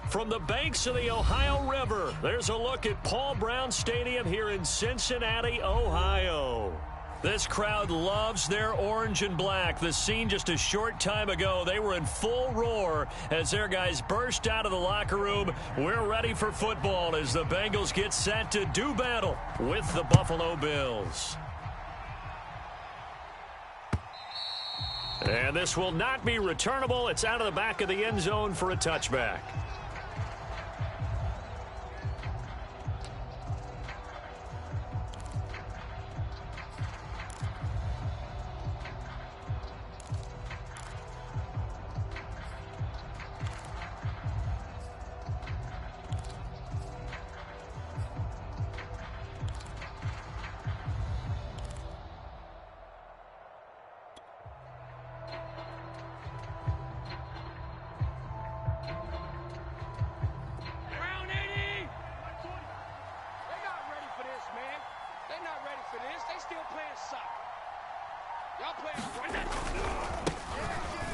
From the banks of the Ohio River, there's a look at Paul Brown Stadium here in Cincinnati, Ohio. This crowd loves their orange and black. The scene just a short time ago, they were in full roar as their guys burst out of the locker room. We're ready for football as the Bengals get set to do battle with the Buffalo Bills. And this will not be returnable. It's out of the back of the end zone for a touchback.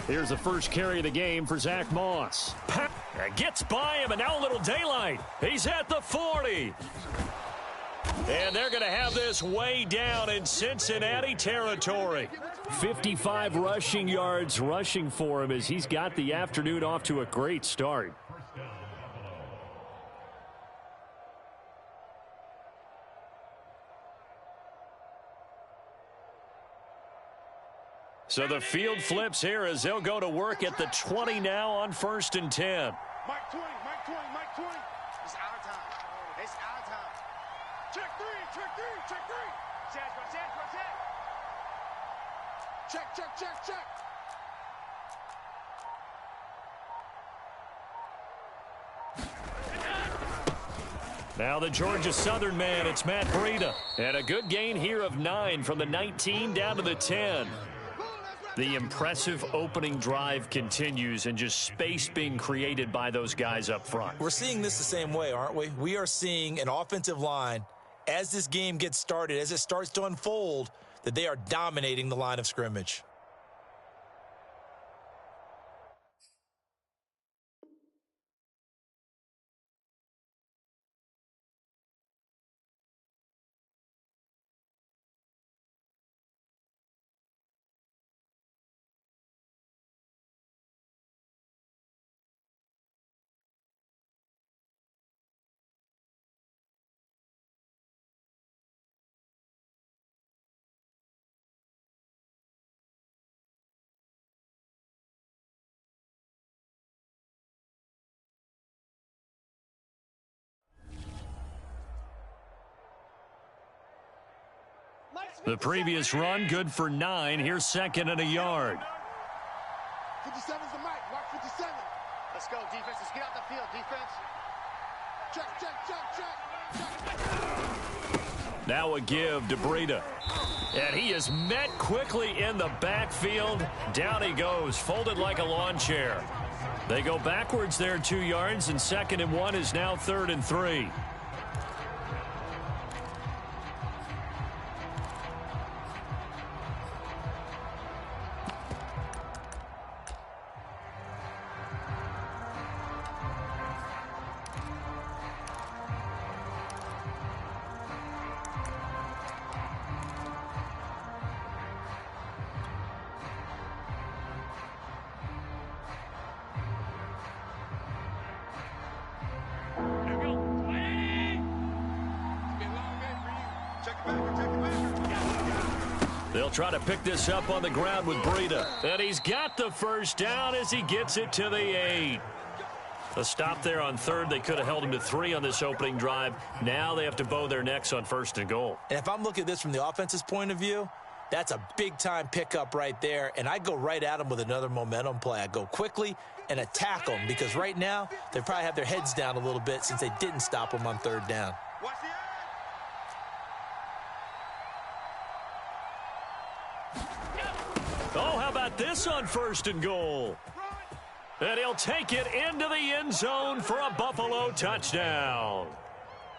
Here's the first carry of the game for Zach Moss. Gets by him, and now a little daylight. He's at the 40. And they're going to have this way down in Cincinnati territory. 55 rushing yards rushing for him as he's got the afternoon off to a great start. So the field flips here as they'll go to work at the 20 now on 1st and 10. Mike 20. It's our time. It's our time. Check three. Check. Now the Georgia Southern man, it's Matt Breida. And a good gain here of 9 from the 19 down to the 10. The impressive opening drive continues and just space being created by those guys up front. We're seeing this the same way, aren't we? We are seeing an offensive line, as this game gets started, as it starts to unfold, that they are dominating the line of scrimmage. The previous run, good for 9. Here's 2nd and a yard. 57's the mic. Mark 57. Let's go, defense. Let's get out the field, defense. Check. Now a give to Breida. And he is met quickly in the backfield. Down he goes, folded like a lawn chair. They go backwards there 2 yards, and 2nd and 1 is now 3rd and 3. They'll try to pick this up on the ground with Breida. And he's got the first down as he gets it to the 8. A stop there on 3rd. They could have held him to 3 on this opening drive. Now they have to bow their necks on 1st and goal. And if I'm looking at this from the offense's point of view, that's a big-time pickup right there. And I go right at them with another momentum play. I go quickly and attack them because right now they probably have their heads down a little bit since they didn't stop them on 3rd down. Oh, how about this on 1st and goal? And he'll take it into the end zone for a Buffalo touchdown.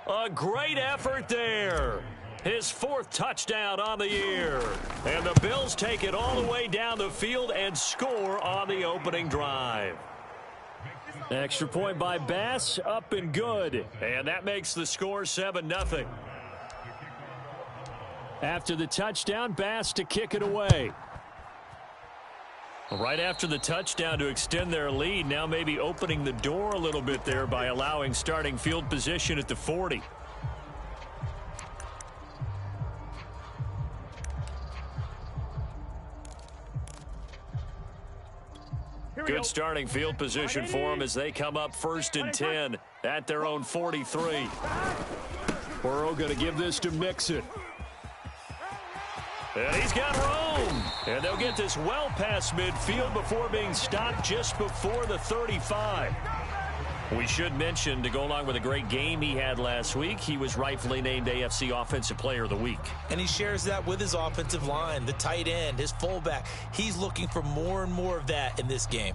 A great effort there. His 4th touchdown on the year. And the Bills take it all the way down the field and score on the opening drive. Extra point by Bass, up and good. And that makes the score 7-0. After the touchdown, Bass to kick it away. Right after the touchdown to extend their lead, now maybe opening the door a little bit there by allowing starting field position at the 40. Good starting field position for them as they come up 1st and 10 at their own 43. Burrow going to give this to Mixon. And he's got room. And they'll get this well past midfield before being stopped just before the 35. We should mention, to go along with a great game he had last week, he was rightfully named AFC Offensive Player of the Week. And he shares that with his offensive line, the tight end, his fullback. He's looking for more and more of that in this game.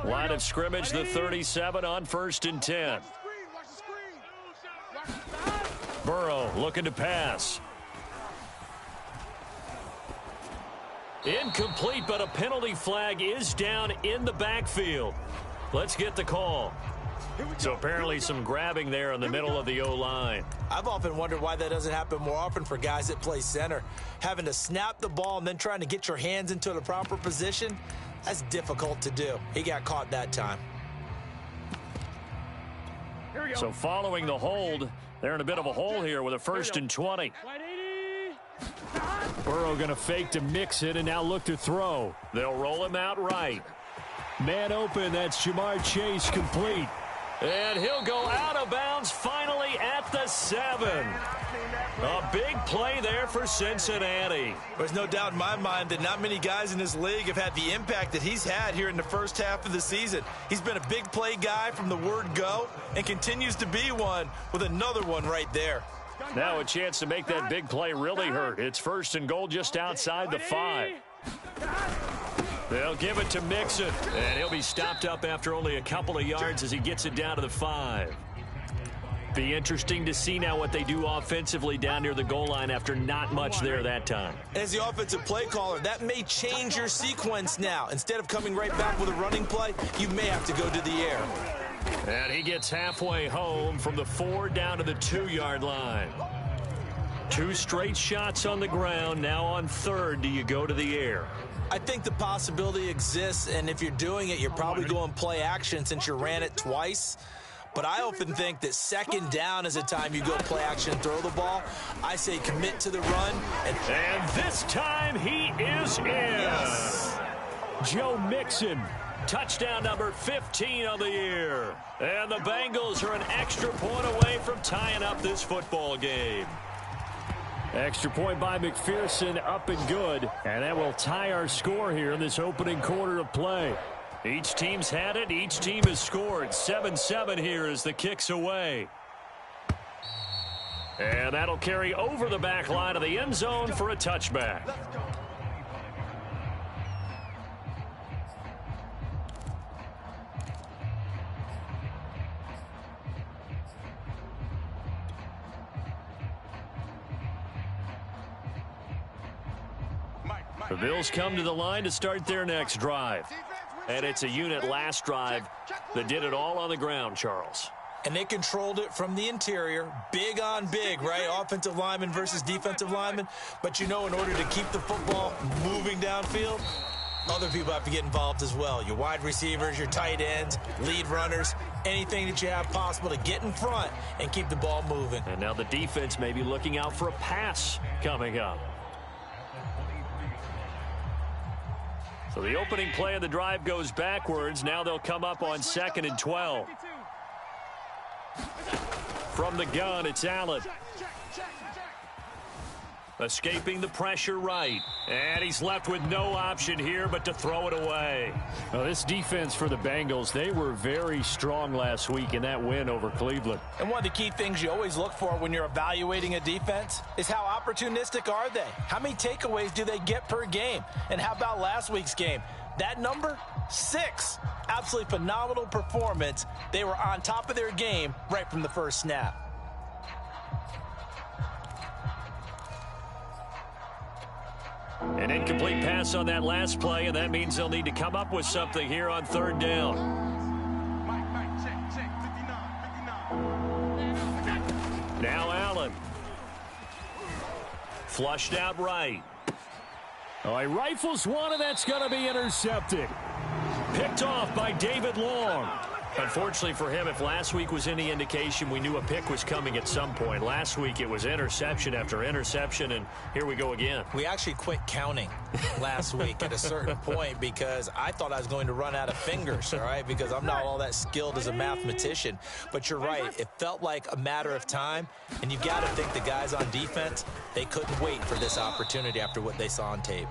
Line of scrimmage, the 37 on 1st and 10. Burrow looking to pass. Incomplete, but a penalty flag is down in the backfield. Let's get the call. So apparently some grabbing there in the middle of the O-line. I've often wondered why that doesn't happen more often for guys that play center. Having to snap the ball and then trying to get your hands into the proper position, that's difficult to do. He got caught that time. So following the hold, they're in a bit of a hole here with a 1st and 20. Burrow going to fake to Mixon and now look to throw. They'll roll him out right. Man open, that's Jamar Chase, complete. And he'll go out of bounds finally at the 7. A big play there for Cincinnati. There's no doubt in my mind that not many guys in this league have had the impact that he's had here in the first half of the season. He's been a big play guy from the word go and continues to be one with another one right there. Now a chance to make that big play really hurt. It's 1st and goal just outside the 5. They'll give it to Mixon, and he'll be stopped up after only a couple of yards as he gets it down to the 5. Be interesting to see now what they do offensively down near the goal line after not much there that time. As the offensive play caller, that may change your sequence now. Instead of coming right back with a running play, you may have to go to the air. And he gets halfway home from the 4 down to the 2-yard line. 2 straight shots on the ground. Now on 3rd, do you go to the air? I think the possibility exists, and if you're doing it, you're probably going play action since you ran it twice. But I often think that 2nd down is a time you go play action and throw the ball. I say commit to the run. And this time he is in. Yes. Joe Mixon, touchdown number 15 of the year. And the Bengals are an extra point away from tying up this football game. Extra point by McPherson, up and good. And that will tie our score here in this opening quarter of play. Each team's had it. Each team has scored. 7-7 here as the kick's away. And that'll carry over the back line of the end zone for a touchback. The Bills come to the line to start their next drive. And it's a unit last drive that did it all on the ground, Charles. And they controlled it from the interior. Big on big, right? Offensive lineman versus defensive lineman. But you know, in order to keep the football moving downfield, other people have to get involved as well. Your wide receivers, your tight ends, lead runners, anything that you have possible to get in front and keep the ball moving. And now the defense may be looking out for a pass coming up. So the opening play of the drive goes backwards. Now they'll come up on 2nd and 12. From the gun, it's Allen. Escaping the pressure right. And he's left with no option here but to throw it away. Well, this defense for the Bengals, they were very strong last week in that win over Cleveland. And one of the key things you always look for when you're evaluating a defense is how opportunistic are they? How many takeaways do they get per game? And how about last week's game? That number, 6. Absolutely phenomenal performance. They were on top of their game right from the first snap. An incomplete pass on that last play, and that means they'll need to come up with something here on third down. Mike, check, 59. Now Allen. Flushed out right. Oh, he rifles one, and that's going to be intercepted. Picked off by David Long. Unfortunately for him, if last week was any indication, we knew a pick was coming at some point. Last week it was interception after interception, and here we go again. We actually quit counting last week at a certain point because I thought I was going to run out of fingers, all right, because I'm not all that skilled as a mathematician. But you're right. It felt like a matter of time, and you've got to think the guys on defense, they couldn't wait for this opportunity after what they saw on tape.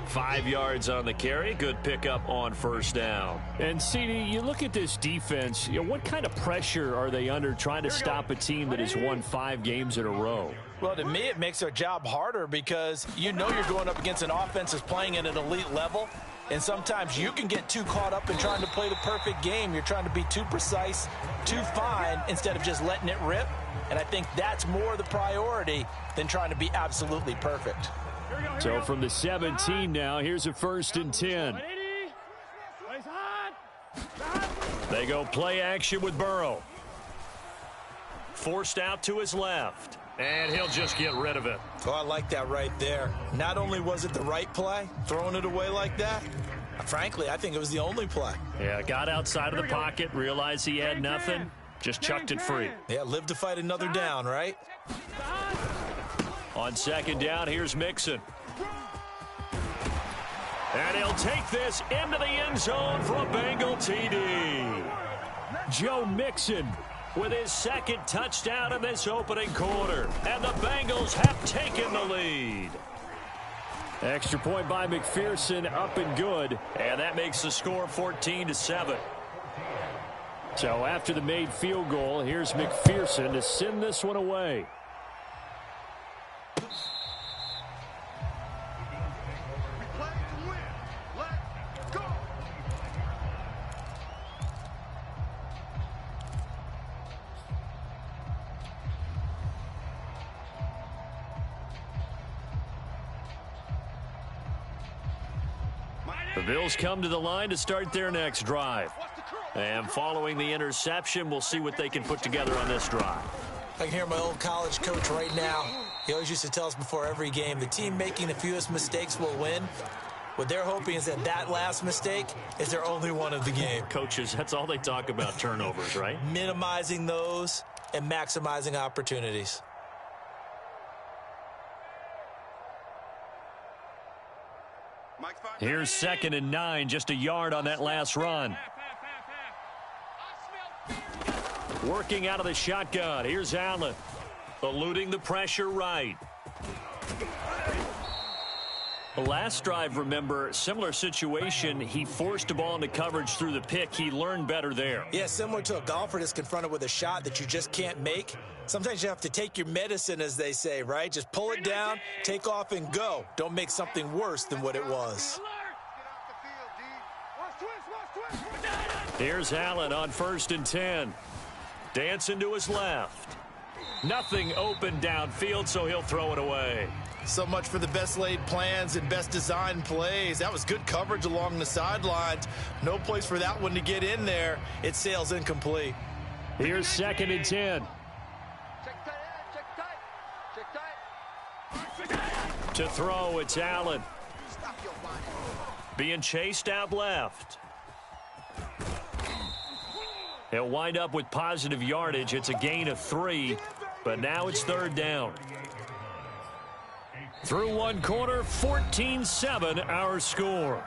5 yards on the carry. Good pickup on first down. And, CD, you look at this defense, what kind of pressure are they under trying to stop a team that has won 5 games in a row? Well, to me, it makes their job harder because you know you're going up against an offense that's playing at an elite level, and sometimes you can get too caught up in trying to play the perfect game. You're trying to be too precise, too fine, instead of just letting it rip, and I think that's more the priority than trying to be absolutely perfect. So from the 17 now, here's a 1st and 10. They go play action with Burrow. Forced out to his left. And he'll just get rid of it. Oh, I like that right there. Not only was it the right play, throwing it away like that, frankly, I think it was the only play. Yeah, got outside of the pocket, realized he had nothing, just chucked it free. Yeah, live to fight another down, right? On second down, here's Mixon. And he'll take this into the end zone for a Bengal TD. Joe Mixon with his second touchdown in this opening quarter. And the Bengals have taken the lead. Extra point by McPherson, up and good. And that makes the score 14-7. So after the made field goal, here's McPherson to send this one away. The Bills come to the line to start their next drive. And following the interception, we'll see what they can put together on this drive. I can hear my old college coach right now. He always used to tell us before every game, the team making the fewest mistakes will win. What they're hoping is that last mistake is their only one of the game. Coaches, that's all they talk about, turnovers, right? Minimizing those and maximizing opportunities. Here's 2nd and 9, just a yard on that last run. Working out of the shotgun. Here's Allen. Eluding the pressure right. The last drive, remember, similar situation. He forced a ball into coverage through the pick. He learned better there. Yeah, similar to a golfer that's confronted with a shot that you just can't make. Sometimes you have to take your medicine, as they say, right? Just pull it down, take off, and go. Don't make something worse than what it was. Here's Allen on 1st and 10. Dancing to his left. Nothing open downfield, so he'll throw it away. So much for the best laid plans and best designed plays. That was good coverage along the sidelines. No place for that one to get in there. It sails incomplete. Here's 2nd and 10. To throw, it's Allen. Being chased out left. He'll wind up with positive yardage. It's a gain of 3, but now it's 3rd down. Through one quarter, 14-7 our score.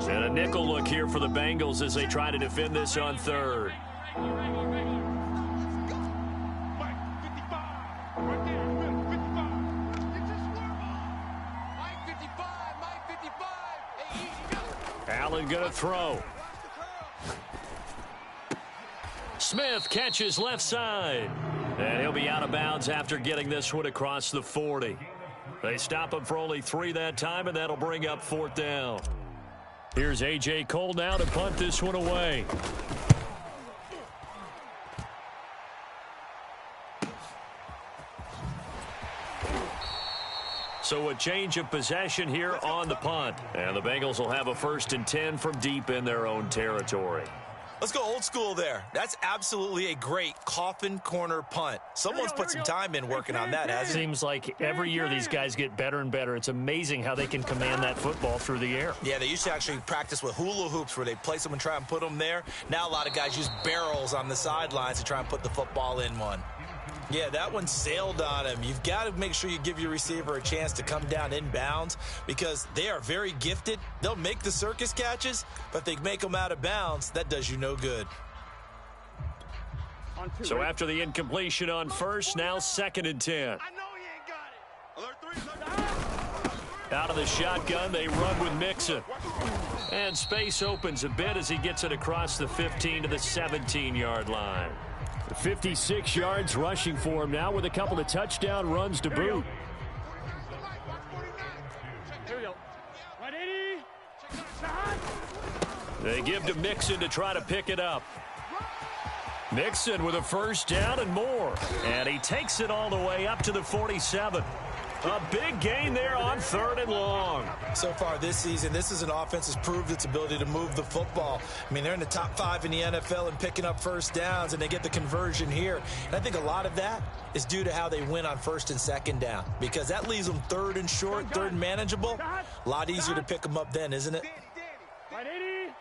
And a nickel look here for the Bengals as they try to defend this on 3rd. Allen going to throw. Smith catches left side. And he'll be out of bounds after getting this one across the 40. They stop him for only 3 that time, and that'll bring up 4th down. Here's A.J. Cole now to punt this one away. So a change of possession here on the punt. And the Bengals will have a 1st and 10 from deep in their own territory. Let's go old school there. That's absolutely a great coffin corner punt. Someone's put some time in working on that, hasn't it? Seems like every year these guys get better and better. It's amazing how they can command that football through the air. Yeah, they used to actually practice with hula hoops where they place them and try and put them there. Now a lot of guys use barrels on the sidelines to try and put the football in one. Yeah, that one sailed on him. You've got to make sure you give your receiver a chance to come down inbounds because they are very gifted. They'll make the circus catches, but if they make them out of bounds, that does you no good. So after the incompletion on 1st, now 2nd and 10. I know he ain't got it. Alert 3. Out of the shotgun, they run with Mixon. And space opens a bit as he gets it across the 15 to the 17-yard line. 56 yards rushing for him now with a couple of touchdown runs to boot. Here we go. 180. They give to Mixon to try to pick it up. Mixon with a 1st down and more. And he takes it all the way up to the 47. A big gain there on 3rd and long. So far this season, this is an offense that's proved its ability to move the football. I mean, they're in the top 5 in the NFL and picking up 1st downs, and they get the conversion here. And I think a lot of that is due to how they win on 1st and 2nd down because that leaves them 3rd and short, 3rd and manageable. A lot easier to pick them up then, isn't it? 180.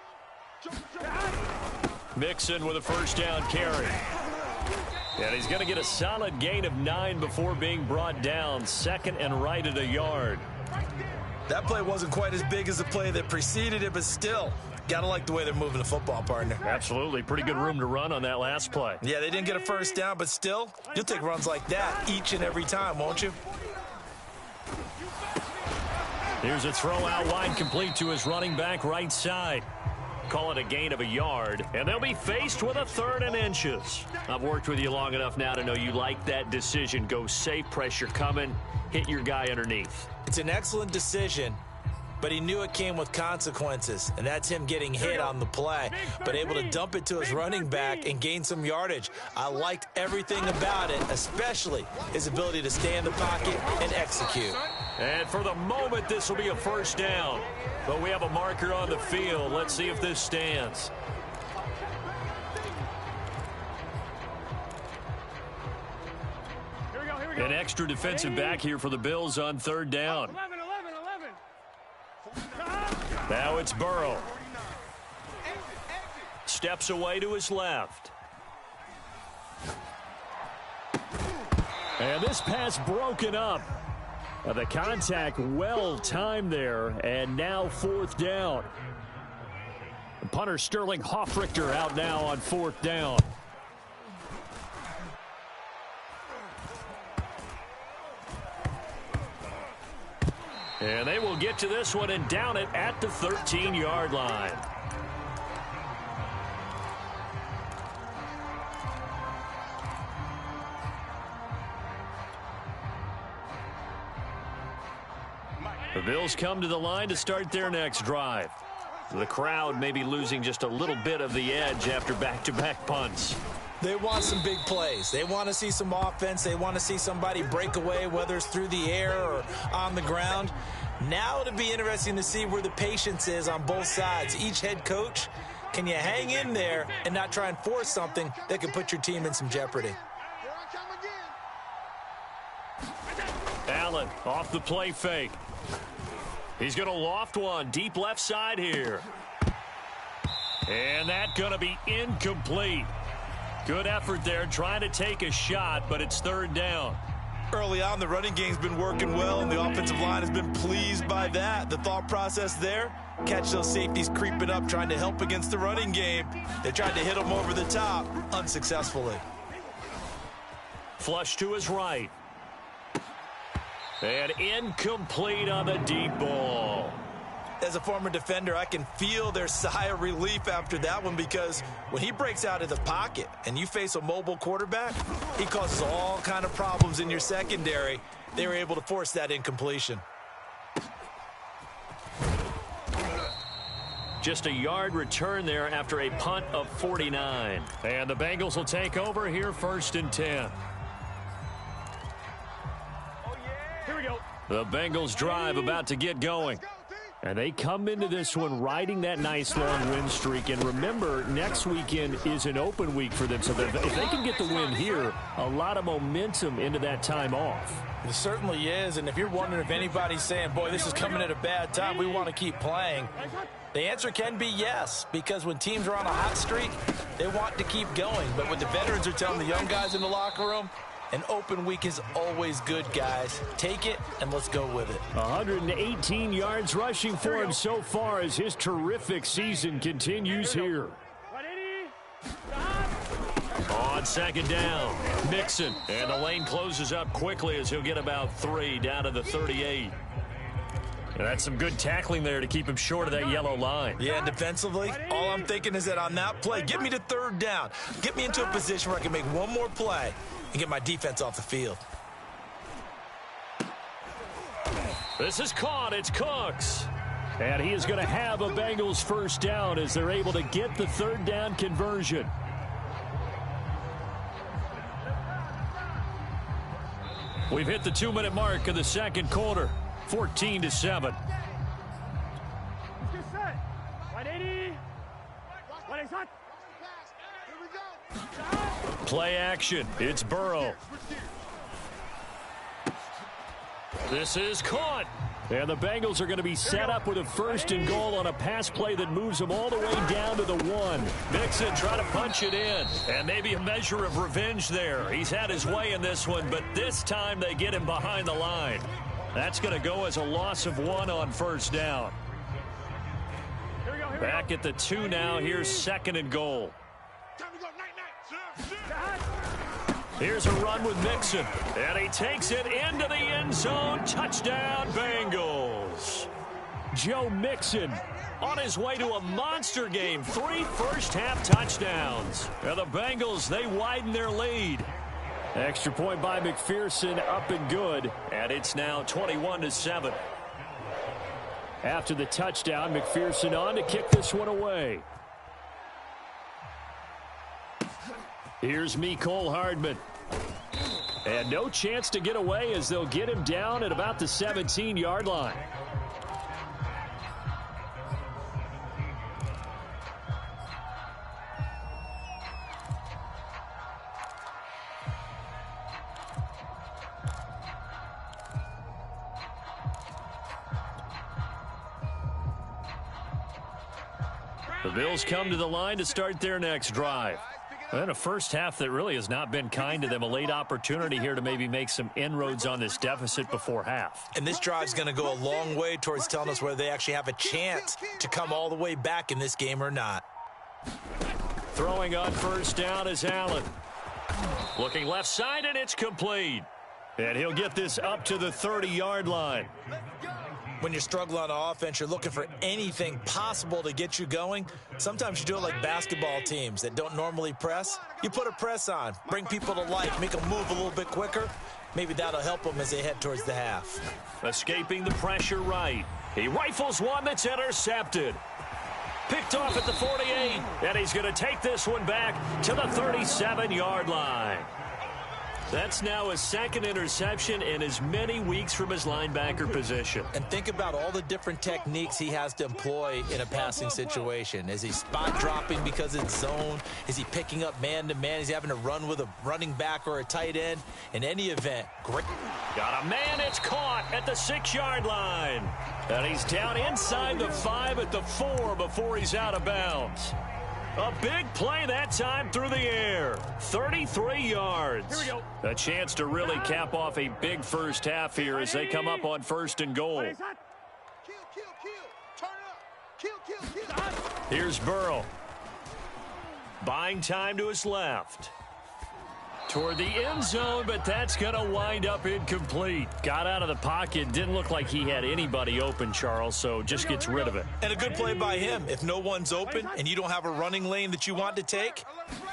Mixon with a 1st down carry. And he's going to get a solid gain of 9 before being brought down. 2nd and right at a yard. That play wasn't quite as big as the play that preceded it, but still, got to like the way they're moving the football, partner. Absolutely. Pretty good room to run on that last play. Yeah, they didn't get a 1st down, but still, you'll take runs like that each and every time, won't you? Here's a throw out wide, complete to his running back right side. Call it a gain of a yard, and they'll be faced with a 3rd and inches. I've worked with you long enough now to know you like that decision. Go safe, pressure coming, hit your guy underneath. It's an excellent decision, but he knew it came with consequences, and that's him getting hit on the play, but able to dump it to his running back and gain some yardage. I liked everything about it, especially his ability to stay in the pocket and execute. And for the moment, this will be a 1st down. But we have a marker on the field. Let's see if this stands. Here we go. An extra defensive back here for the Bills on 3rd down. 11. Now it's Burrow. Steps away to his left. And this pass broken up. The contact well timed there, and now 4th down. Punter Sterling Hoffrichter out now on 4th down. And they will get to this one and down it at the 13-yard line. The Bills come to the line to start their next drive. The crowd may be losing just a little bit of the edge after back-to-back punts. They want some big plays. They want to see some offense. They want to see somebody break away, whether it's through the air or on the ground. Now it'll be interesting to see where the patience is on both sides. Each head coach, can you hang in there and not try and force something that could put your team in some jeopardy? Allen off the play fake. He's going to loft one deep left side here. And that's going to be incomplete. Good effort there trying to take a shot, but it's 3rd down. Early on, the running game's been working well, and the offensive line has been pleased by that. The thought process there, catch those safeties creeping up, trying to help against the running game. They tried to hit them over the top, unsuccessfully. Flush to his right. And incomplete on the deep ball. as a former defender, I can feel their sigh of relief after that one, because when he breaks out of the pocket and you face a mobile quarterback, he causes all kind of problems in your secondary. They were able to force that incompletion. Just a yard return there after a punt of 49. And the Bengals will take over here, 1st and 10. Here we go. The Bengals drive about to get going. And they come into this one riding that nice long win streak. And remember, next weekend is an open week for them. So if they can get the win here, a lot of momentum into that time off. It certainly is. And if you're wondering if anybody's saying, boy, this is coming at a bad time, we want to keep playing, the answer can be yes, because when teams are on a hot streak, they want to keep going. But what the veterans are telling the young guys in the locker room, an open week is always good, guys. Take it, and let's go with it. 118 yards rushing for him so far as his terrific season continues here. On 2nd down, Mixon. And the lane closes up quickly as he'll get about 3 down to the 38. And that's some good tackling there to keep him short of that yellow line. Yeah, defensively, all I'm thinking is that on that play, get me to 3rd down. Get me into a position where I can make one more play and get my defense off the field. This is caught. It's Cooks. And he is going to have a Bengals 1st down as they're able to get the 3rd down conversion. We've hit the 2-minute mark of the 2nd quarter. 14-7. Play action. It's Burrow. This is caught. And the Bengals are going to be set up with a 1st and goal on a pass play that moves them all the way down to the 1. Mixon trying to punch it in. And maybe a measure of revenge there. He's had his way in this one, but this time they get him behind the line. That's going to go as a loss of 1 on 1st down. Back at the 2 now. Here's 2nd and goal. Here's a run with Mixon. And he takes it into the end zone. Touchdown, Bengals. Joe Mixon on his way to a monster game. 3 first-half touchdowns. And the Bengals, they widen their lead. Extra point by McPherson, up and good. And it's now 21-7. After the touchdown, McPherson on to kick this one away. Here's Mecole Hardman. And no chance to get away as they'll get him down at about the 17-yard line. The Bills come to the line to start their next drive. And a first half that really has not been kind to them. A late opportunity here to maybe make some inroads on this deficit before half. And this drive's going to go a long way towards telling us whether they actually have a chance to come all the way back in this game or not. Throwing on 1st down is Allen. Looking left side, and it's complete. And he'll get this up to the 30-yard line. When you're struggling on offense, you're looking for anything possible to get you going. Sometimes you do it like basketball teams that don't normally press. You put a press on, bring people to life, make them move a little bit quicker. Maybe that'll help them as they head towards the half. Escaping the pressure right. He rifles one that's intercepted. Picked off at the 48, and he's going to take this one back to the 37-yard line. That's now his 2nd interception in as many weeks from his linebacker position. And think about all the different techniques he has to employ in a passing situation. Is he spot dropping because it's zone? Is he picking up man-to-man? Is he having to run with a running back or a tight end? In any event, great. Got a man, it's caught at the 6-yard line. And he's down inside the 5 at the 4 before he's out of bounds. A big play that time through the air. 33 yards. Here we go. A chance to really cap off a big first half here as they come up on 1st and goal. Here's Burrow. Buying time to his left. Toward the end zone, but that's going to wind up incomplete. Got out of the pocket. Didn't look like he had anybody open, Charles, so just gets rid of it. And a good play by him. If no one's open and you don't have a running lane that you want to take,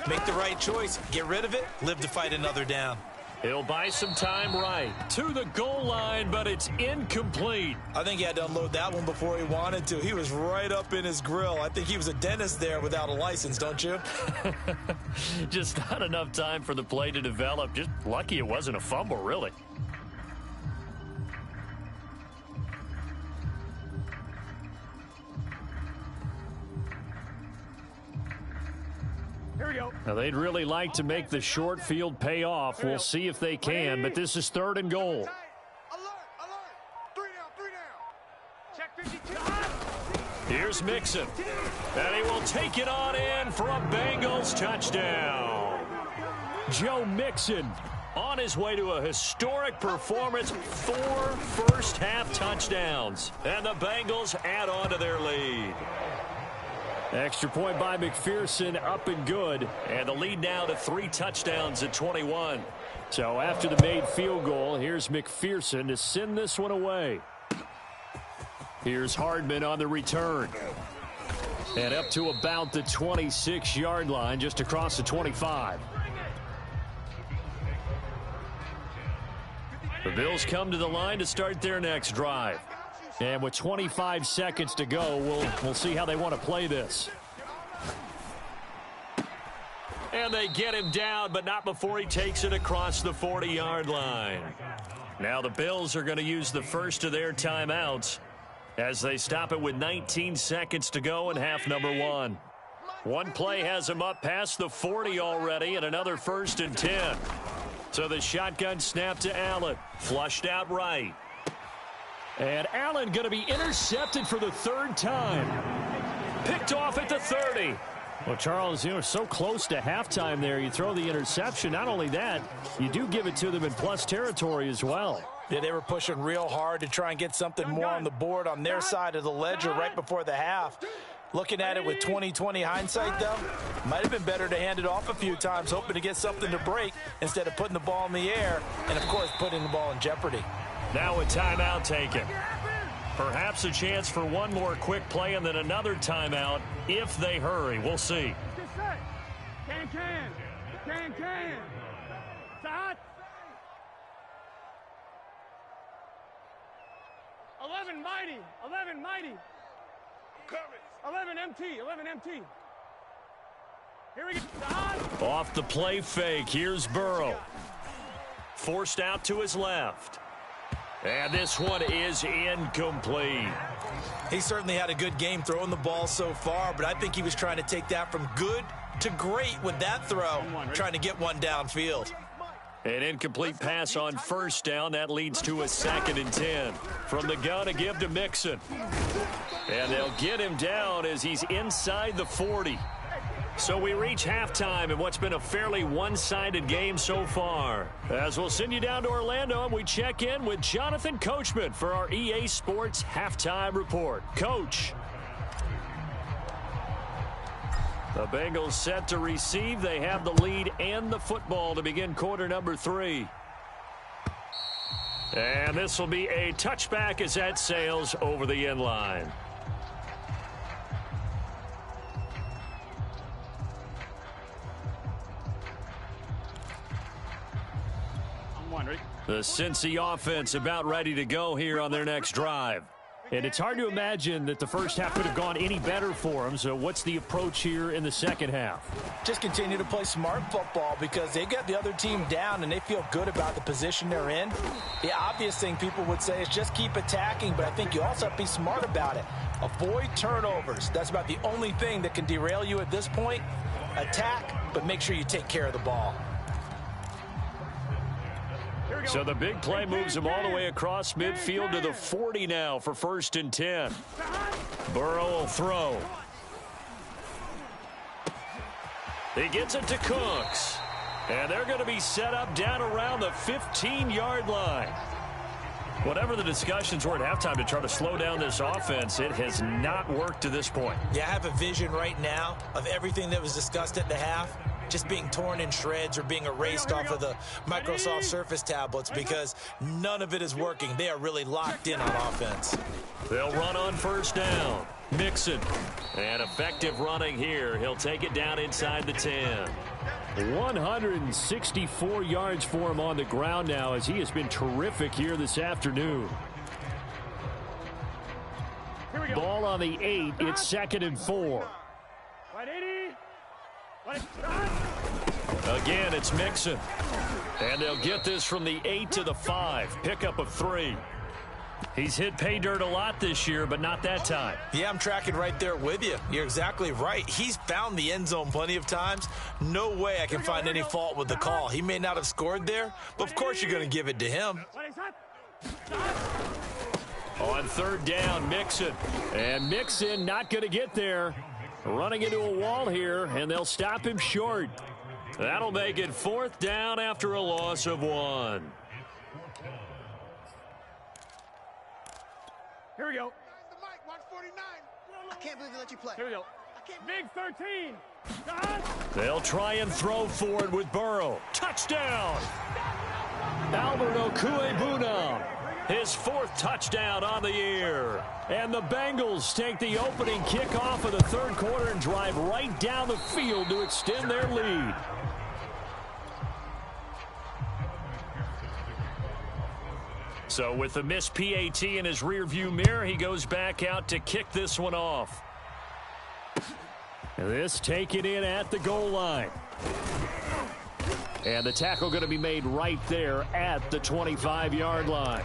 make the right choice. Get rid of it. Live to fight another down. He'll buy some time right to the goal line, but it's incomplete. I think he had to unload that one before he wanted to. He was right up in his grill. I think he was a dentist there without a license, don't you? Just not enough time for the play to develop. Just lucky it wasn't a fumble, really. Here we go. Now, they'd really like to make the short field pay off. We'll see if they can, but this is 3rd and goal. Alert, alert. 3 down. Check 52. Here's Mixon. And he will take it on in for a Bengals touchdown. Joe Mixon on his way to a historic performance. 4 first-half touchdowns. And the Bengals add on to their lead. Extra point by McPherson, up and good. And the lead now to 3 touchdowns at 21. So after the made field goal, here's McPherson to send this one away. Here's Hardman on the return. And up to about the 26-yard line, just across the 25. The Bills come to the line to start their next drive. And with 25 seconds to go, we'll see how they want to play this. And they get him down, but not before he takes it across the 40-yard line. Now the Bills are going to use the first of their timeouts as they stop it with 19 seconds to go in half number 1. One play has them up past the 40 already, and another 1st and 10. So the shotgun snap to Allen. Flushed out right. And Allen going to be intercepted for the 3rd time. Picked off at the 30. Well, Charles, so close to halftime there. You throw the interception. Not only that, you do give it to them in plus territory as well. Yeah, they were pushing real hard to try and get something more on the board on their side of the ledger right before the half. Looking at it with 20/20 hindsight, though, might have been better to hand it off a few times, hoping to get something to break instead of putting the ball in the air and, of course, putting the ball in jeopardy. Now a timeout taken. Perhaps a chance for one more quick play and then another timeout if they hurry. We'll see. Can. Side. 11 mighty. Cover. 11 MT. Here we go. Side. Off the play fake. Here's Burrow. Forced out to his left. And this one is incomplete. He certainly had a good game throwing the ball so far, but I think he was trying to take that from good to great with that throw, trying to get one downfield. An incomplete pass on 1st down. That leads to a 2nd and 10. From the gun to give to Mixon. And they'll get him down as he's inside the 40. So we reach halftime in what's been a fairly one-sided game so far. As we'll send you down to Orlando and we check in with Jonathan Coachman for our EA Sports Halftime Report. Coach. The Bengals set to receive. They have the lead and the football to begin quarter number 3. And this will be a touchback as that sails over the end line. The Cincy offense about ready to go here on their next drive. And it's hard to imagine that the first half could have gone any better for them. So what's the approach here in the second half? Just continue to play smart football because they got the other team down and they feel good about the position they're in. The obvious thing people would say is just keep attacking, but I think you also have to be smart about it. Avoid turnovers. That's about the only thing that can derail you at this point. Attack, but make sure you take care of the ball. So the big play moves him all the way across midfield to the 40 now for 1st and 10. Burrow will throw. He gets it to Cooks. And they're going to be set up down around the 15-yard line. Whatever the discussions were at halftime to try to slow down this offense, it has not worked to this point. Yeah, I have a vision right now of everything that was discussed at the half. just being torn in shreds or being erased off of the Microsoft Surface tablets because none of it is working. They are really locked in on offense. They'll run on first down. Mixon. And effective running here. He'll take it down inside the 10. 164 yards for him on the ground now as he has been terrific here this afternoon. Ball on the 8. It's 2nd and 4. Again, it's Mixon. And they'll get this from the 8 to the 5. Pickup of 3. He's hit pay dirt a lot this year, but not that time. Yeah, I'm tracking right there with you. You're exactly right. He's found the end zone plenty of times. No way I can find any fault with the call. He may not have scored there, but of course you're going to give it to him. On third down, Mixon. And Mixon not going to get there. Running into a wall here, and they'll stop him short. That'll make it 4th down after a loss of 1. Here we go. The mic, watch 49. I can't believe they let you play. Here we go. Big 13. They'll try and throw for it with Burrow. Touchdown! Albert Okwuegbunam. His 4th touchdown on the year. And the Bengals take the opening kickoff of the 3rd quarter and drive right down the field to extend their lead. So with the missed PAT in his rearview mirror, he goes back out to kick this one off. This taken in at the goal line. And the tackle going to be made right there at the 25-yard line.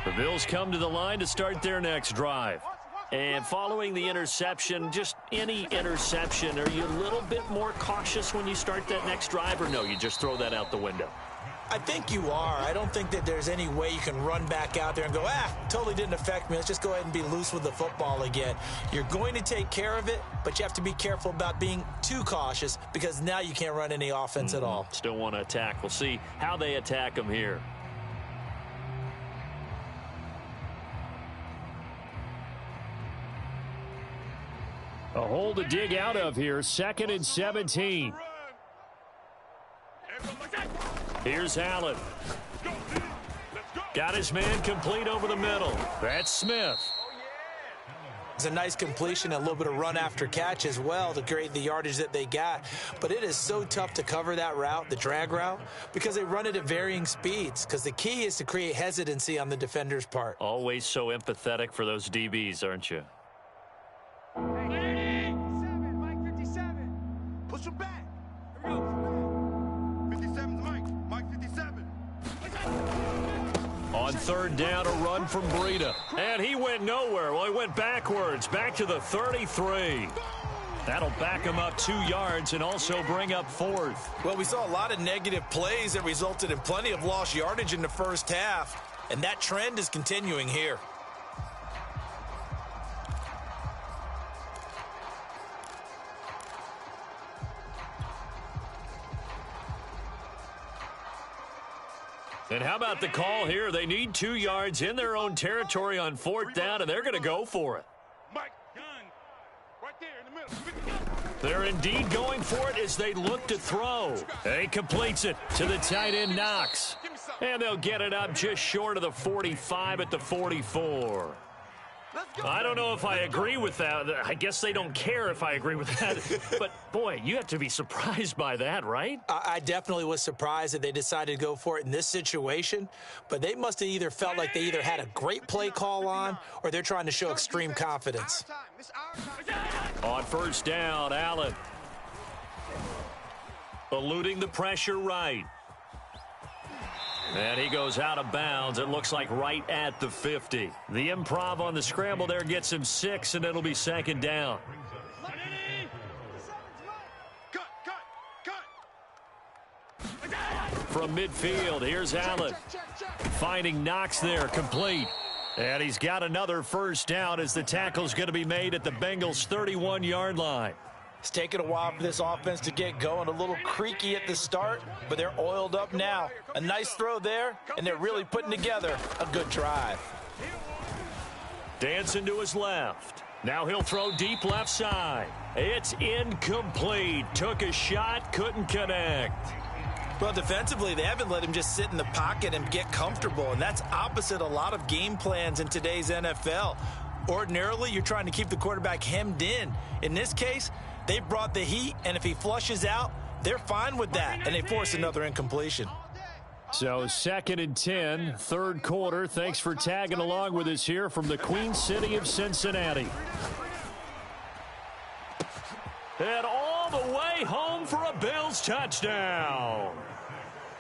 The Bills come to the line to start their next drive. And following the interception, just any interception, are you a little bit more cautious when you start that next drive, or no, you just throw that out the window? I think you are. I don't think that there's any way you can run back out there and go, totally didn't affect me. Let's just go ahead and be loose with the football again. You're going to take care of it, but you have to be careful about being too cautious because now you can't run any offense at all. Still want to attack. We'll see how they attack them here. A hole to dig out of here. 2nd and 17. Here's Allen. Got his man complete over the middle. That's Smith. It's a nice completion, a little bit of run after catch as well to create the yardage that they got. But it is so tough to cover that route, the drag route, because they run it at varying speeds. Because the key is to create hesitancy on the defender's part. Always so empathetic for those DBs, aren't you? Push him back. Here we go. 57's Mike 57. On third down, a run from Breida. And he went nowhere. Well, he went backwards, back to the 33. That'll back him up 2 yards and also bring up 4th. Well, we saw a lot of negative plays that resulted in plenty of lost yardage in the first half, and that trend is continuing here. And how about the call here? They need 2 yards in their own territory on 4th down, and they're going to go for it. Mike, gun. Right there in the middle. They're indeed going for it as they look to throw. He completes it to the tight end, Knox. And they'll get it up just short of the 45 at the 44. I don't know if I agree with that. I guess they don't care if I agree with that. But, boy, you have to be surprised by that, right? I definitely was surprised that they decided to go for it in this situation. But they must have either felt like they either had a great play call on or they're trying to show extreme confidence. On first down, Allen. Eluding the pressure right. And he goes out of bounds. It looks like right at the 50. The improv on the scramble there gets him 6, and it'll be 2nd down. From midfield, here's Allen. Finding Knox there, complete. And he's got another first down as the tackle's going to be made at the Bengals' 31-yard line. It's taken a while for this offense to get going. A little creaky at the start, but they're oiled up now. A nice throw there, and they're really putting together a good drive. Dancing to his left. Now he'll throw deep left side. It's incomplete. Took a shot, couldn't connect. Well, defensively, they haven't let him just sit in the pocket and get comfortable, and that's opposite a lot of game plans in today's NFL. Ordinarily, you're trying to keep the quarterback hemmed in. In this case, they brought the heat, and if he flushes out, they're fine with that, and they force another incompletion. So 2nd and 10, third quarter. Thanks for tagging along with us here from the Queen City of Cincinnati. And all the way home for a Bills touchdown.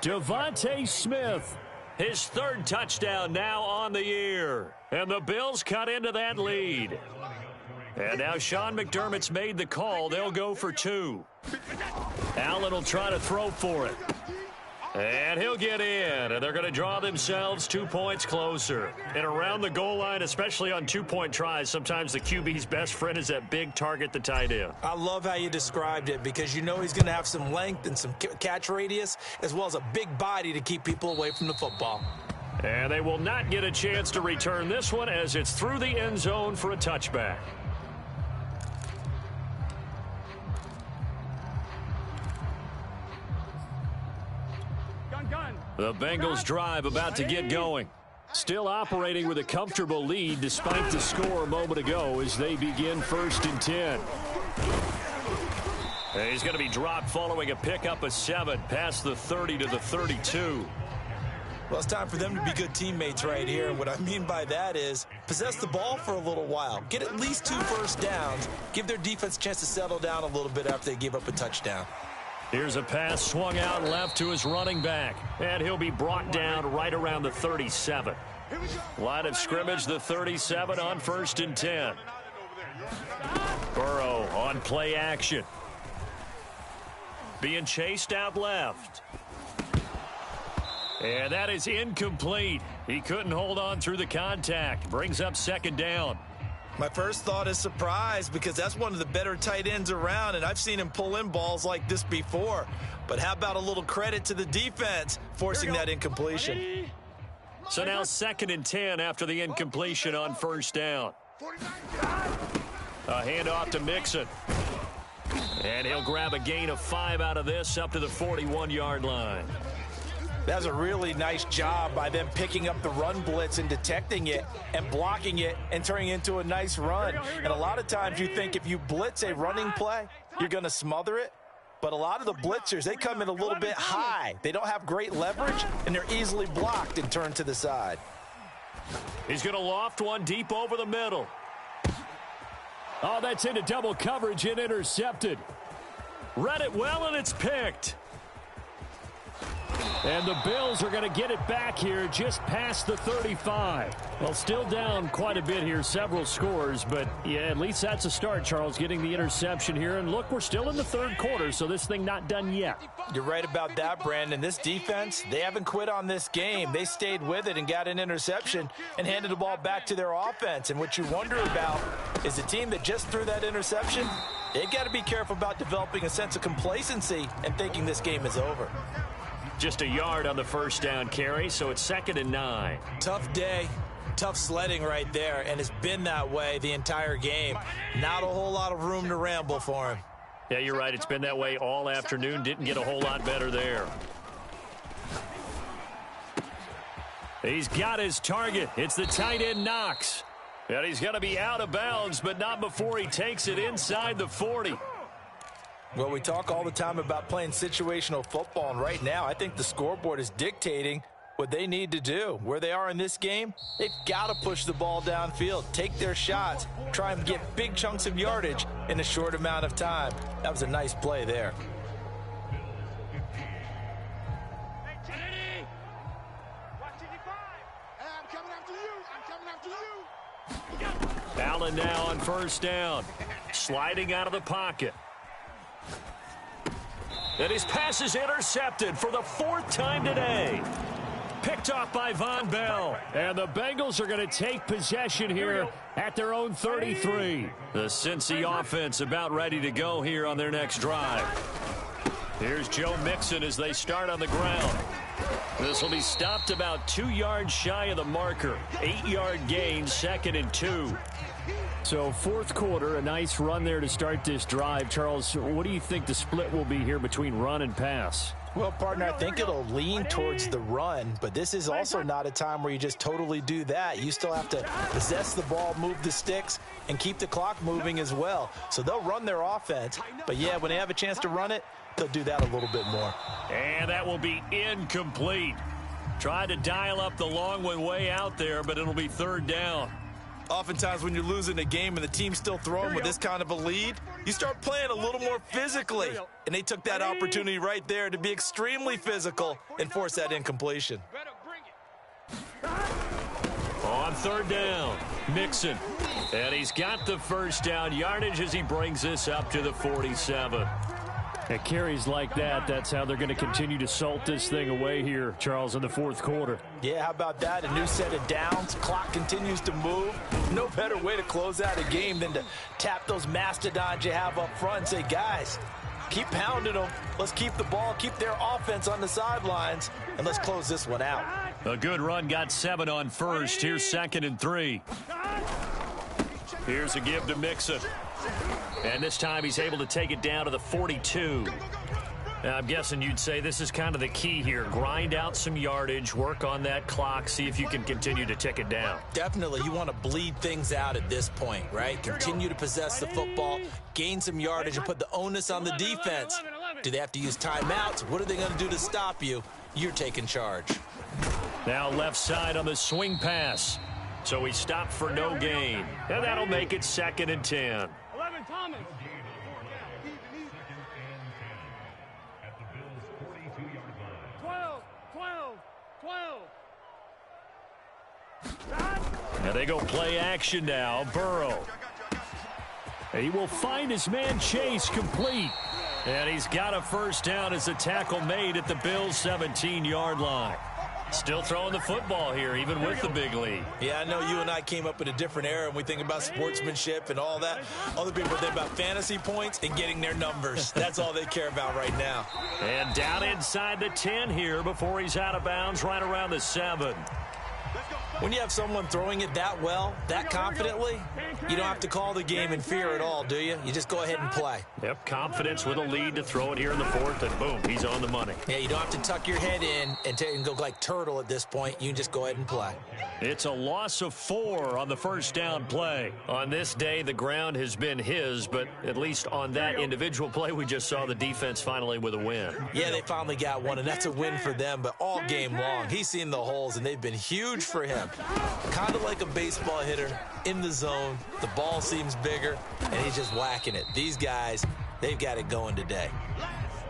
Devontae Smith. His third touchdown now on the year. And the Bills cut into that lead. And now Sean McDermott's made the call. They'll go for 2. Allen will try to throw for it. And he'll get in, and they're going to draw themselves 2 points closer. And around the goal line, especially on two-point tries, sometimes the QB's best friend is that big target, the tight end. I love how you described it because you know he's going to have some length and some catch radius as well as a big body to keep people away from the football. And they will not get a chance to return this one as it's through the end zone for a touchback. The Bengals drive about to get going. Still operating with a comfortable lead despite the score a moment ago as they begin 1st and 10. And he's going to be dropped following a pickup of 7 past the 30 to the 32. Well, it's time for them to be good teammates right here. And what I mean by that is possess the ball for a little while. Get at least 2 first downs. Give their defense a chance to settle down a little bit after they give up a touchdown. Here's a pass swung out left to his running back. And he'll be brought down right around the 37. Line of scrimmage, the 37 on 1st and 10. Burrow on play action. Being chased out left. And that is incomplete. He couldn't hold on through the contact. Brings up 2nd down. My first thought is surprise because that's one of the better tight ends around, and I've seen him pull in balls like this before. But how about a little credit to the defense forcing that incompletion? So now 2nd and 10 after the incompletion on 1st down. A handoff to Mixon. And he'll grab a gain of 5 out of this up to the 41-yard line. That was a really nice job by them picking up the run blitz and detecting it and blocking it and turning it into a nice run. And a lot of times you think if you blitz a running play, you're going to smother it. But a lot of the blitzers, they come in a little bit high. They don't have great leverage, and they're easily blocked and turned to the side. He's going to loft one deep over the middle. Oh, that's into double coverage and intercepted. Read it well, and it's picked. And the Bills are going to get it back here just past the 35. Well, still down quite a bit here, several scores, but yeah, at least that's a start, Charles, getting the interception here. And look, we're still in the third quarter, so this thing not done yet. You're right about that, Brandon. This defense, they haven't quit on this game. They stayed with it and got an interception and handed the ball back to their offense. And what you wonder about is the team that just threw that interception, they've got to be careful about developing a sense of complacency and thinking this game is over. Just a yard on the 1st down carry, so it's 2nd and 9. Tough day, tough sledding right there, and it's been that way the entire game. Not a whole lot of room to ramble for him. Yeah, you're right. It's been that way all afternoon. Didn't get a whole lot better there. He's got his target. It's the tight end Knox. And he's going to be out of bounds, but not before he takes it inside the 40. Well, we talk all the time about playing situational football, and right now I think the scoreboard is dictating what they need to do. Where they are in this game, they've got to push the ball downfield, take their shots, try and get big chunks of yardage in a short amount of time. That was a nice play there. Allen now on 1st down, sliding out of the pocket. And his pass is intercepted for the 4th time today. Picked off by Von Bell. And the Bengals are going to take possession here at their own 33. The Cincy offense about ready to go here on their next drive. Here's Joe Mixon as they start on the ground. This will be stopped about 2 yards shy of the marker. 8-yard gain, 2nd and 2. So fourth quarter, a nice run there to start this drive. Charles, what do you think the split will be here between run and pass? Well, partner, I think it'll lean towards the run, but this is also not a time where you just totally do that. You still have to possess the ball, move the sticks, and keep the clock moving as well. So they'll run their offense, but yeah, when they have a chance to run it, they'll do that a little bit more. And that will be incomplete. Tried to dial up the long one way out there, but it'll be 3rd down. Oftentimes when you're losing a game and the team's still throwing with this kind of a lead, you start playing a little more physically. And they took that opportunity right there to be extremely physical and force that incompletion. On 3rd down, Mixon. And he's got the first down yardage as he brings this up to the 47. At carries like that, that's how they're going to continue to salt this thing away here, Charles, in the fourth quarter. Yeah, how about that? A new set of downs. Clock continues to move. No better way to close out a game than to tap those mastodons you have up front and say, guys, keep pounding them. Let's keep the ball, keep their offense on the sidelines, and let's close this one out. A good run, got 7 on first. Here's 2nd and 3. Here's a give to Mixon. And this time he's able to take it down to the 42. Now, I'm guessing you'd say this is kind of the key here. Grind out some yardage, work on that clock, see if you can continue to tick it down. Definitely. You want to bleed things out at this point, right? Continue to possess the football, gain some yardage, and put the onus on the defense. Do they have to use timeouts? What are they going to do to stop you? You're taking charge. Now left side on the swing pass. So he stopped for no gain. And that'll make it 2nd and 10. 11, Thomas. 12. Now they go play action now. Burrow. He will find his man Chase complete. And he's got a first down as a tackle made at the Bills' 17-yard line. Still throwing the football here, even with the big lead. Yeah, I know you and I came up in a different era, and we think about sportsmanship and all that. Other people think about fantasy points and getting their numbers. That's all they care about right now. And down inside the 10 here before he's out of bounds, right around the 7. When you have someone throwing it that well, that confidently, you don't have to call the game in fear at all, do you? You just go ahead and play. Yep, confidence with a lead to throw it here in the 4th, and boom, he's on the money. Yeah, you don't have to tuck your head in and go like turtle at this point. You can just go ahead and play. It's a loss of 4 on the first down play. On this day, the ground has been his, but at least on that individual play, we just saw the defense finally with a win. Yeah, they finally got one, and that's a win for them, but all game long, he's seen the holes, and they've been huge for him. Kind of like a baseball hitter in the zone. The ball seems bigger, and he's just whacking it. These guys, they've got it going today.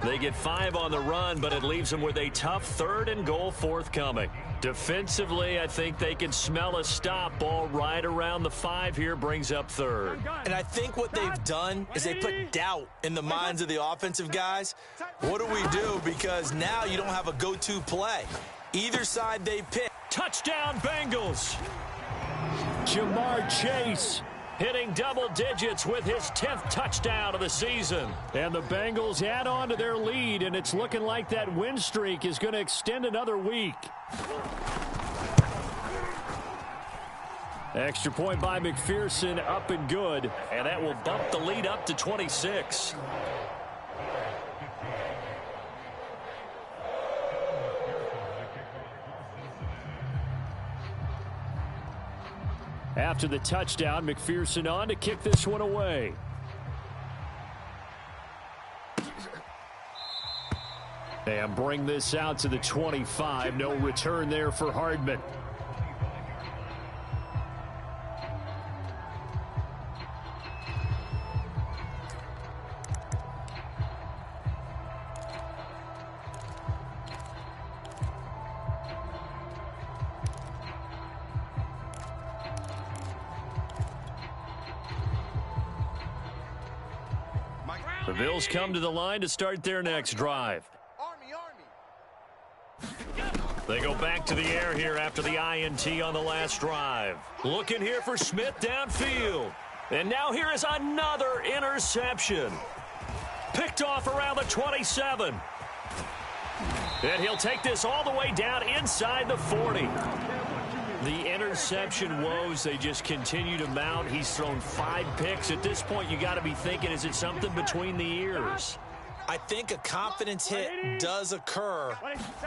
They get 5 on the run, but it leaves them with a tough 3rd and goal forthcoming. Defensively, I think they can smell a stop ball right around the 5 here, brings up 3rd. And I think what they've done is they put doubt in the minds of the offensive guys. What do we do? Because now you don't have a go-to play. Either side they pick. Touchdown, Bengals. Jamar Chase hitting double digits with his 10th touchdown of the season. And the Bengals add on to their lead, and it's looking like that win streak is going to extend another week. Extra point by McPherson, up and good. And that will bump the lead up to 26. After the touchdown, McPherson on to kick this one away. And bring this out to the 25. No return there for Hardman. The Bills come to the line to start their next drive. They go back to the air here after the INT on the last drive. Looking here for Smith downfield. And now here is another interception. Picked off around the 27. And he'll take this all the way down inside the 40. The interception woes, they just continue to mount. He's thrown 5 picks. At this point, you got to be thinking, is it something between the ears? I think a confidence hit does occur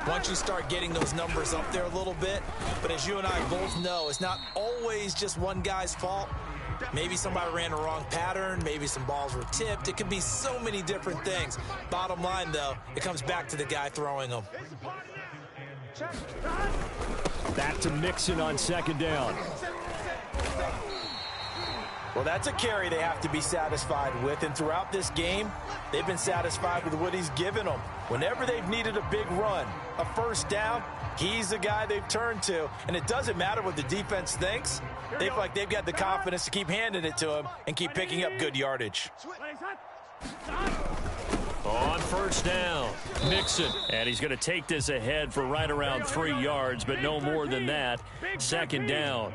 once you start getting those numbers up there a little bit. But as you and I both know, it's not always just one guy's fault. Maybe somebody ran the wrong pattern. Maybe some balls were tipped. It could be so many different things. Bottom line, though, it comes back to the guy throwing them. Back to Mixon on 2nd down. Well, that's a carry they have to be satisfied with, and throughout this game, they've been satisfied with what he's given them. Whenever they've needed a big run, a first down, he's the guy they've turned to, and it doesn't matter what the defense thinks. They feel like they've got the confidence to keep handing it to him and keep picking up good yardage. On 1st down, Mixon. And he's going to take this ahead for right around 3 yards, but no more than that. 2nd down.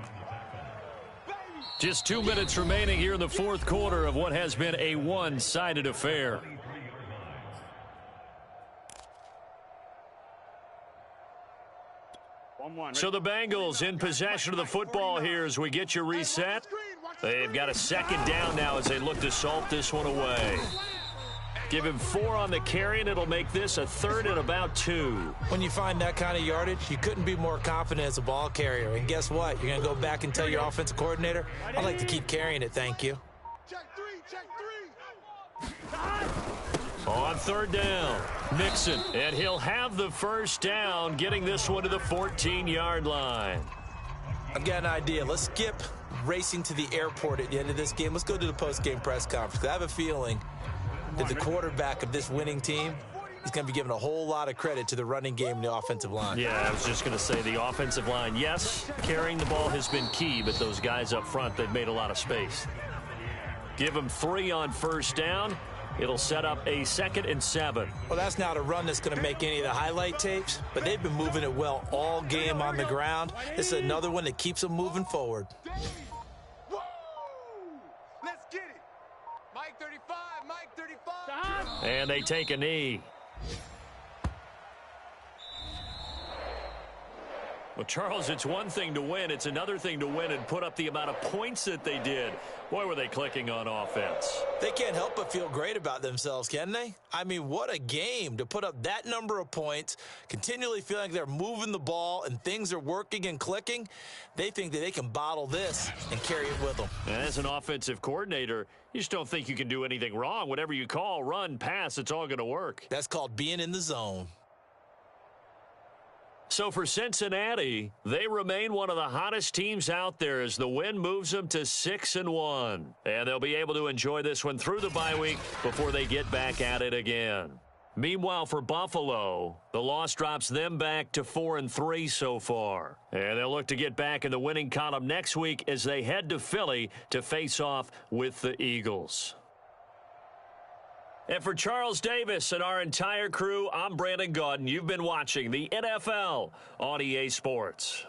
Just 2 minutes remaining here in the 4th quarter of what has been a one-sided affair. So the Bengals in possession of the football here as we get you reset. They've got a 2nd down now as they look to salt this one away. Give him 4 on the carry, and it'll make this a 3rd and about 2. When you find that kind of yardage, you couldn't be more confident as a ball carrier. And guess what? You're going to go back and tell your offensive coordinator, I'd like to keep carrying it, thank you. Check 3. On 3rd down, Mixon. And he'll have the 1st down, getting this one to the 14-yard line. I've got an idea. Let's skip racing to the airport at the end of this game. Let's go to the post-game press conference. I have a feeling that the quarterback of this winning team is going to be giving a whole lot of credit to the running game and the offensive line. Yeah, I was just going to say the offensive line, yes, carrying the ball has been key, but those guys up front, they've made a lot of space. Give them 3 on 1st down. It'll set up a 2nd and 7. Well, that's not a run that's going to make any of the highlight tapes, but they've been moving it well all game on the ground. This is another one that keeps them moving forward. Let's get it. Mike 35, Mike 35. And they take a knee. Well, Charles, it's one thing to win. It's another thing to win and put up the amount of points that they did. Boy, were they clicking on offense. They can't help but feel great about themselves, can they? I mean, what a game to put up that number of points, continually feeling like they're moving the ball and things are working and clicking. They think that they can bottle this and carry it with them. And as an offensive coordinator, you just don't think you can do anything wrong. Whatever you call, run, pass, it's all going to work. That's called being in the zone. So for Cincinnati, they remain one of the hottest teams out there as the win moves them to 6-1. And they'll be able to enjoy this one through the bye week before they get back at it again. Meanwhile, for Buffalo, the loss drops them back to 4-3 so far. And they'll look to get back in the winning column next week as they head to Philly to face off with the Eagles. And for Charles Davis and our entire crew, I'm Brandon Gaudin. You've been watching the NFL on EA Sports.